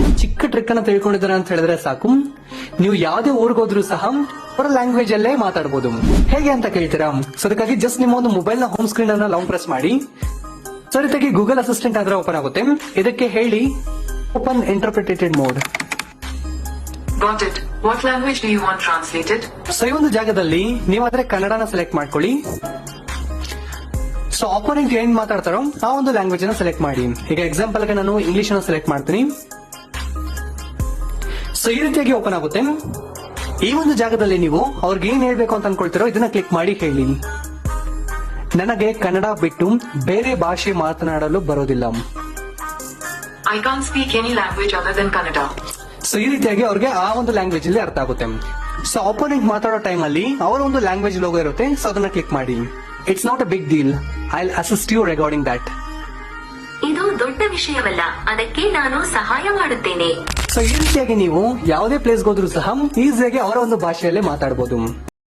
ಒಂದು ಚಿಕ್ಕ ಟ್ರಿಕ್ ಅನ್ನ ತಿಳ್ಕೊಂಡಿದ್ದಾರೆ ಅಂತ ಹೇಳಿದ್ರೆ ಸಾಕು, ನೀವು ಯಾವುದೇ ಊರಿಗೆ ಹೋದ್ರೂ ಸಹ ಅವರ ಲ್ಯಾಂಗ್ವೇಜ್ ಅಲ್ಲೇ ಮಾತಾಡಬಹುದು. ಹೇಗೆ ಅಂತ ಕೇಳ್ತೀರಾ? ಸೊ ಅದಕ್ಕಾಗಿ ಜಸ್ಟ್ ನಿಮ್ಮ ಒಂದು ಮೊಬೈಲ್ ನ ಹೋಮ್ ಸ್ಕ್ರೀನ್ ಅನ್ನ ಲಾಂಗ್ ಪ್ರೆಸ್ ಮಾಡಿ. ಸೊ ಇದಕ್ಕೆ ಗೂಗಲ್ ಅಸಿಸ್ಟೆಂಟ್ ಆದ್ರೆ ಓಪನ್ ಆಗುತ್ತೆ. ಇದಕ್ಕೆ ಹೇಳಿ open interpreted mode. Got it. What language do you want translated? So ಈ ಒಂದು ಜಾಗದಲ್ಲಿ ನೀವಾದ್ರೆ ಕನ್ನಡನ ಸೆಲೆಕ್ಟ್ ಮಾಡ್ಕೊಳ್ಳಿ. ಸೊ ಆಪೋನೆಂಟ್ ಏನ್ ಮಾತಾಡ್ತಾರೋ ಆ ಒಂದು ಲ್ಯಾಂಗ್ವೇಜ್ ಅನ್ನ ಸೆಲೆಕ್ಟ್ ಮಾಡಿ. ಈಗ ಎಕ್ಸಾಂಪಲ್ ಗೆ ನಾನು ಇಂಗ್ಲಿಷ್ ಅನ್ನ ಸೆಲೆಕ್ಟ್ ಮಾಡ್ತೀನಿ. ಸೊ ಈ ರೀತಿಯಾಗಿ ಓಪನ್ ಆಗುತ್ತೆ. ಈ ಒಂದು ಜಾಗದಲ್ಲಿ ನೀವು ಅವ್ರಿಗೆ ಏನ್ ಹೇಳ್ಬೇಕು ಅಂತ ಅನ್ಕೊಳ್ತಿರೋ ಇದನ್ನ ಕ್ಲಿಕ್ ಮಾಡಿ ಹೇಳಿ, ನನಗೆ ಕನ್ನಡ ಬಿಟ್ಟು ಬೇರೆ ಭಾಷೆ ಮಾತನಾಡಲು ಬರೋದಿಲ್ಲ. I can't speak any language other than Kannada. So ಈ ರೀತಿಯಾಗಿ ಅವ್ರಿಗೆ ಆ ಒಂದು ಲ್ಯಾಂಗ್ವೇಜ್ ಅಲ್ಲಿ ಅರ್ಥ ಆಗುತ್ತೆ. ಸೊ ಆಪೋನೆಂಟ್ ಮಾತಾಡೋ ಟೈಮ್ ಅಲ್ಲಿ ಅವರ ಒಂದು ಲ್ಯಾಂಗ್ವೇಜ್ ಲೋಗೋ ಇರುತ್ತೆ. ಸೊ ಅದನ್ನ ಕ್ಲಿಕ್ ಮಾಡಿ. It's not a big deal. I will assist you regarding that. ಇದು ದೊಡ್ಡ ವಿಷಯವಲ್ಲ, ಅದಕ್ಕೆ ನಾನು ಸಹಾಯ ಮಾಡುತ್ತೇನೆ. ಸೊ ಈ ರೀತಿಯಾಗಿ ನೀವು ಯಾವುದೇ ಪ್ಲೇಸ್ಗೆ ಹೋದ್ರೂ ಸಹ ಈಸಿಯಾಗಿ ಅವರ ಒಂದು ಭಾಷೆಯಲ್ಲೇ ಮಾತಾಡಬಹುದು.